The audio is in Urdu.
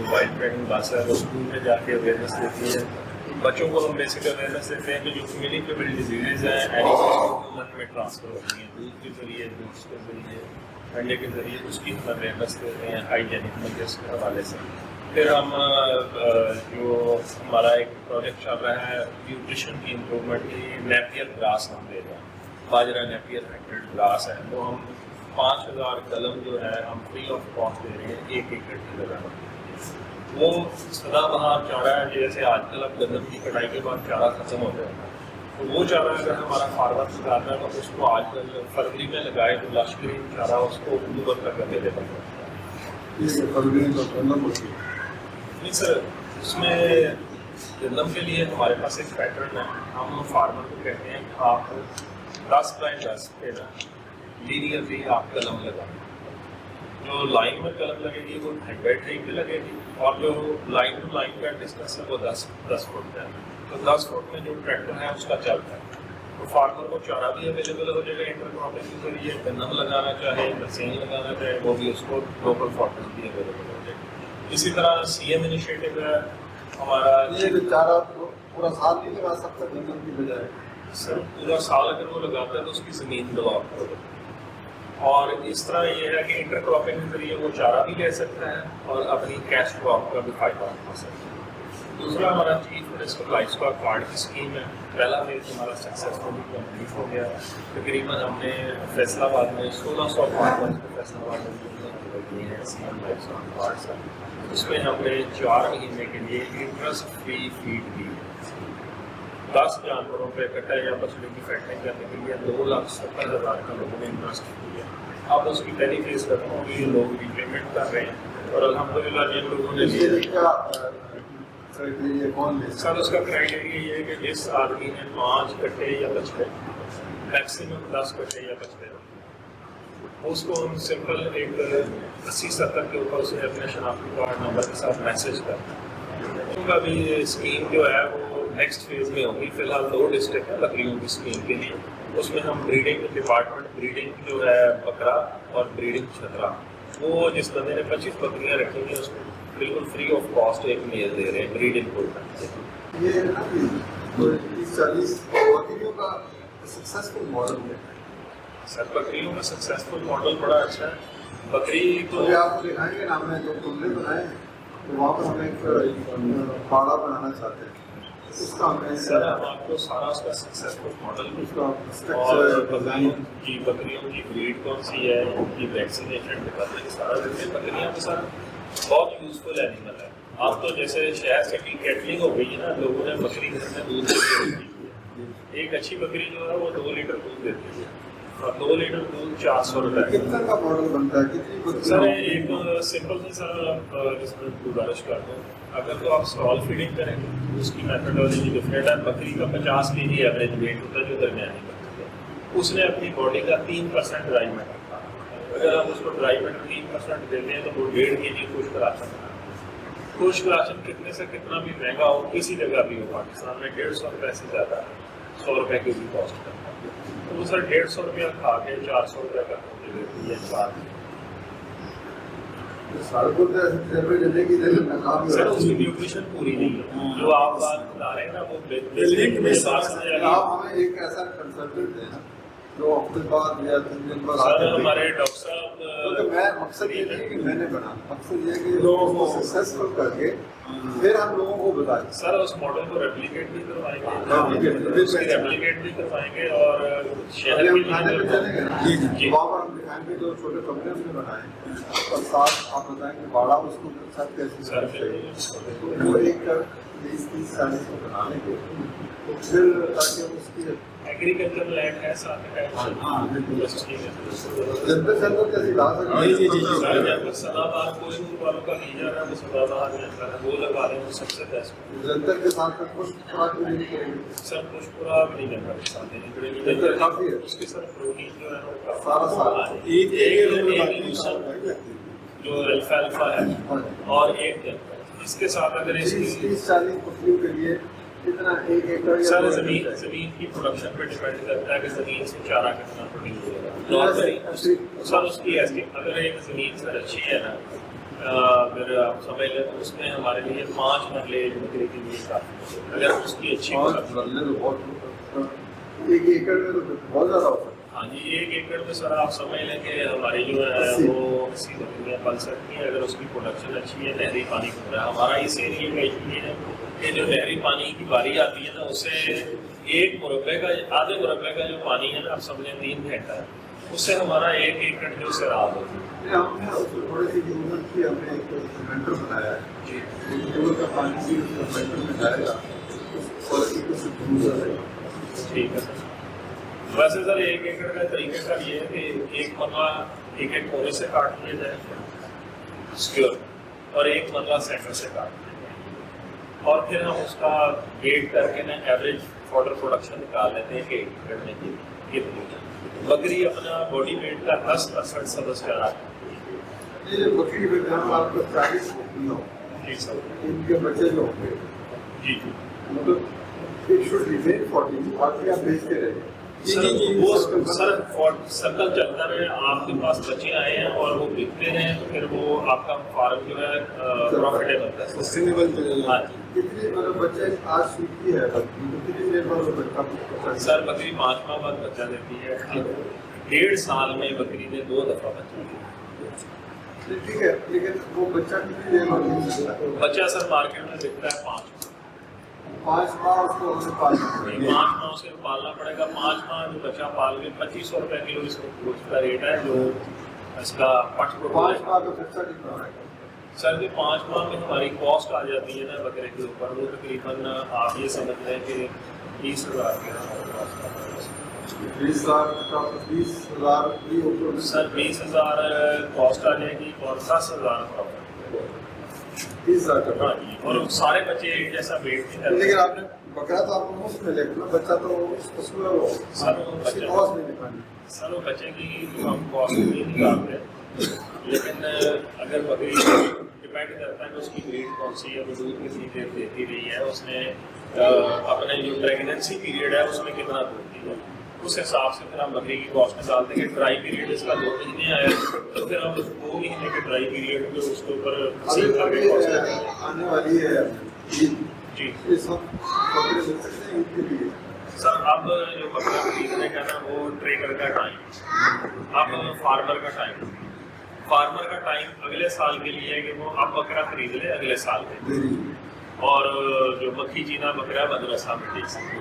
موبائل ٹریننگ بس ہے، وہ اسکول میں جا کے اویئرنیس دیتی ہے. بچوں کو ہم بیسک اویئرنیس دیتے ہیں کہ جو کمیونیکیبل ڈیزیزز ہیں اینیمل میں ٹرانسفر ہوتی ہیں، دودھ کے ذریعے، دودھ کے ذریعے، انڈے کے ذریعے، اس کی ہم اویئرنیس دیتے ہیں ہائیجینک میجرس کے حوالے سے. پھر ہم جو ہمارا ایک پروجیکٹ چل رہا ہے نیوٹریشن کی امپرومنٹ کی، نیپیئر گراس ہم دے رہے ہیں، باجرا نیپیئر ہائبرڈ گراس ہے، وہ ہم 5000 قلم جو ہے ہم فری آف کاسٹ دے رہے ہیں 1 ایکڑ کی جگہ. وہ سدا بہار چارہ ہے، جیسے آج کل اب گندم کی کٹائی کے بعد چارہ ختم ہو جائے گا، تو وہ چارہ اگر ہمارا فارمر لگاتا ہے تو اس کو آج کل فروری میں لگائے تو لش گرین چارہ اس کو اکتوبر تک اویلیبل ہوتا ہے. نہیں سر، اس میں گندم کے لیے ہمارے پاس ایک پیٹرن ہے. ہم فارمر کو کہتے ہیں کہ آپ 10x10 پہ لینیئرلی آپ قلم لگائیں. جو لائن میں قلم لگے گی وہ 10x10 پہ لگے گی، اور جو لائن ٹو لائن کا ڈسٹینس ہے وہ 10 فٹ ہے. تو 10 فٹ میں جو ٹریکٹر ہے اس کا چلتا ہے، تو فارمر کو چارہ بھی اویلیبل ہو جائے گا انٹر کراپنگ کے ذریعے. گندم لگانا چاہے، برسین لگانا چاہے، وہ بھی اس کو لوکل فارمر بھی اویلیبل ہو جائے گا. اسی طرح سی ایم انیشیٹو ہے ہمارا. یہ چارہ پورا سال نہیں لگا سکتا گندم کی بجائے؟ سر پورا سال اگر وہ لگاتا ہے تو اس کی زمین ڈیولپ ہوگی، اور اس طرح یہ ہے کہ انٹر کراپنگ کے ذریعے وہ چارہ بھی لے سکتا ہے اور اپنی کیش کراپ کا بھی فائدہ اٹھا سکتا ہے. دوسرا ہمارا chief minister life stock card کی اسکیم ہے. پہلا فیز ہمارا سکسیزفلی کمپلیٹ ہو گیا. تقریباً ہم نے فیصل آباد میں 1600 فارمرز کو فیصل آباد میں دیے ہیں C M livestock card سے. اس میں ہم نے 4 مہینے کے لیے انٹرسٹ فری فیڈ دی ہے. 10 جانوروں پہ کٹا یا بچڑے کی فیٹنگ کرنے کے لیے 2,70,000 کا لوگوں نے انٹرسٹ دیا. اب اس کی پہلی فیس ختم ہوگی، لوگ ری پیمنٹ کر رہے ہیں، اور الحمدللہ جن لوگوں نے سر اس کا کرائٹیریا یہ ہے کہ جس آدمی نے 5 کٹے یا بچڑے، میکسیمم 10 کٹے یا بچڑے، اس کو ہم سمپل ایک 80-70 کے اوپر اسے اپنے شناختی کارڈ نمبر کے ساتھ میسج کرتے ہیں. ان کا بھی اسکیم جو ہے وہ نیکسٹ فیز میں ہوگی. فی الحال 2 ڈسٹرکٹ ہیں بکریوں کی اسکیم کے لیے. اس میں ہم بریڈنگ ڈپارٹمنٹ، بریڈنگ جو ہے بکرا اور بریڈنگ چھترا، وہ جس بندے نے 25 بکریاں رکھی ہیں اس کو بالکل فری آف کاسٹ ایک میل دے رہے ہیں بریڈنگ پروگرام. یہ 30-40 بکریوں کا سکسیزفل ماڈل ہے. سر بکریوں کا سکسیزفل ماڈل بڑا اچھا ہے. بکری تو آپ کو دکھائیں گے نا، ہم نے جو کمرے بنائے ہیں تو وہاں پر ہم ایک پاڑا بنانا چاہتے ہیں. اس کا سر ہم آپ کو سارا اس کا سکسیزفل ماڈل اور بکریوں کی بریڈ کون سی ہے، ان کی ویکسینیشن ڈپارٹمنٹ سارا دیتے ہیں. بکریاں تو سر بہت یوزفل اینیمل ہے. اب تو جیسے شہر سے کیٹلنگ ہو گئی ہے نا، لوگوں نے بکری گھر میں دودھ دیتی ہے. ایک اچھی بکری جو ہے وہ 2 لیٹر دودھ دیتی ہے، اور 2 لیٹر دودھ 400 روپے. کتنے کا ماڈل بنتا ہے؟ کتنی سر ایک سمپل سے سر جس میں گزارش کرتا ہوں، اگر تو آپ اسٹال فیڈنگ کریں گے اس کی میتھڈالوجی ڈفرینٹ ہے. بکری کا 50 kg ایوریج ویٹ ہوتا ہے جو درمیانی بکری ہے. اس نے اپنی باڈی کا 3% ڈرائی میٹر رکھا. اگر آپ اس کو ڈرائی میٹر 3% دیتے ہیں تو وہ 1.5 kg خشک راشن ہے. خشک راشن کتنے سے کتنا بھی مہنگا ہو، کسی جگہ بھی ہو، پاکستان میں 150 روپے سے زیادہ ہے، 100 روپے کی بھی کاسٹ کرتا ہے. تو وہ سر 150 روپیہ کھا کے 400 روپے کا دیتی ہے بات. سر اس کی نیوٹریشن پوری نہیں ہے جو آپ بات بتا رہے ہیں نا، وہ آپ ہمیں ایک ایسا کنسلٹنٹ دیں جو ہفتے بعد یا 3 دن بعد سر ہمارے ڈاکٹر صاحب. میں مقصد یہ نہیں کہ میں نے بنا، مقصد یہ کہ لوگوں کو سکسیزفل کر کے پھر ہم لوگوں کو بتائیں. سر اس ماڈل کو ریپلیکیٹ بھی کروائیں گے اور شہر میں کھانے پہ چلیں گے جی وہاں پر ہم دکھائیں گے جو چھوٹے کمرے ہم نے بنائے اور ساتھ آپ بتائیں کہ باڑا اس کو ساتھ کیسے وہ ایک 20-30-40 کو بنا لیں گے تو پھر تاکہ اس کی ایگریکلچر لینڈ ہے ساتھ میں. جنتر جنتر کیسے لا سکتے سدا بار کوئی والوں کا نہیں جا رہا ہے، سدا بار وہ لگا رہے ہیں سب سے بیسٹ. جنتر کے ساتھ خشک خوراک نہیں کریں گے سر خشک خوراک نہیں کرنا ساتھ کافی ہے اس کے سر پروٹین جو ہے سارا سال جو الفا ہے اور ایک اس کے ساتھ اگر 30-40 بکریوں کے لیے کتنا ایک ایکڑ سر زمین کی پروڈکشن پہ ڈیپینڈ کرتا ہے کہ زمین سے چارہ کتنا پروڈیوس ہوگا. سر اس کی اگر ایک زمین سر اچھی ہے نا، اگر آپ سمجھ لیں تو اس میں ہمارے لیے 5 مرلے بکری کے لیے کافی ہے اگر اس کی اچھی ایک ایکڑ میں تو بہت زیادہ ہوتا ہے. ہاں جی 1 ایکڑ میں سر آپ سمجھ لیں کہ ہماری جو ہے وہ 80 بکریاں پل سکتی ہیں اگر اس کی پروڈکشن اچھی ہے. نہری پانی کو رہا ہے ہمارا اس ایریے کا یہ ہے کہ جو نہری پانی کی باری آتی ہے نا اس سے 1 مربع کا آدھے مربع کا جو پانی ہے نا آپ سمجھیں 3 گھنٹہ ہے اس سے ہمارا 1 ایکڑ جو سیراب ہوتی ہے. ہم نے تھوڑی سی ضرورت کی ہم نے ایک فلٹر بنایا ہے جی ٹیبل کا پانی بھی اس فلٹر میں جائے گا ٹھیک ہے سر. ویسے سر 1 ایکڑ کا طریقہ کار یہ ہے کہ 1 مرلہ 1 کونے سے کاٹ لیا جائے سکیور اور 1 مرلہ سینٹر سے کاٹ لیا جائے اور پھر ہم اس کا ویٹ کر کے نا ایوریج فوڈر پروڈکشن نکال لیتے ہیں کہ 1 ایکڑ میں کتنی بکری اپنا باڈی ویٹ کا 10% سبز کرا ہے. یہ بکری میں آپ کو 40 بکریاں ہوں جی سر ان کے بچے جو ہوں گے جی جی مطلب ایک شوڈ ریمین 40 باقی آپ بیچتے رہے. وہ سر سرکل چلتا رہے آپ کے پاس بچے آئے ہیں اور وہ بکتے ہیں تو پھر وہ آپ کا فارم جو ہے پروفیٹیبل ہے سسٹینیبل. ہاں جی کتنے مطلب بچے آج سیکھتی ہے کتنی دیر بعد بچہ سر بکری 5 ماہ بعد بچہ دیتی ہے. 1.5 سال میں بکری نے 2 دفعہ بچہ دیا. ٹھیک ہے لیکن وہ بچہ کتنی دیر بعد مل سکتا ہے؟ بچہ سر مارکیٹ میں بکتا ہے 5 ماہ اس کو ہمیں پالنا پڑے گا. 5 ماہ اسے پالنا پڑے گا. 5 ماہ جو بچہ پال کے 2500 روپے کلو اس کو گوشت کا ریٹ ہے جو اس کا پٹ 5 ماہ کا خرچہ کتنا ہے سر جو 5 ماہ میں ہماری کاسٹ آ جاتی ہے نا بکرے کے اوپر وہ تقریباً آپ یہ سمجھ لیں کہ 20,000 کے کاسٹ آتا ہے. 20,000 سر 20,000 کاسٹ آ جائے گی اور 10,000 پروفٹ. 20,000 کا. ہاں جی اور سارے بچے ایک جیسا ویٹ نہیں کرتے. لیکن آپ نے بکرا تو آپ کو مفت میں لے نا بچہ تو اس میں وہ کاسٹ نہیں نکالنی. سر وہ بچے کی ہم کاسٹ نہیں نکالتے لیکن اگر بکری ڈپینڈ کرتا ہے کہ اس کی بریڈ کون سی ہے وہ دودھ کتنی دیر دیتی رہی ہے اس نے اپنے جو پریگنینسی پیریڈ ہے اس میں کتنا دودھ دیا اس حساب سے پھر ہم بکری کی کاسٹ نکالتے ہیں کہ ڈرائی پیریڈ اس کا 2 مہینے آیا تو پھر ہم 2 مہینے کے ڈرائی پیریڈ میں اس کے اوپر آنے والی ہے جی اس وقت بکرے مل سکتے ہیں عید کے لیے. سر اب جو بکرا خریدنے کا نا وہ ٹریڈر کا ٹائم اب فارمر کا ٹائم اگلے سال کے لیے ہے کہ وہ اب بکرا خرید لے اگلے سال میں اور جو مکھی چینا بکرا مدرسہ میں دیکھ سکتے.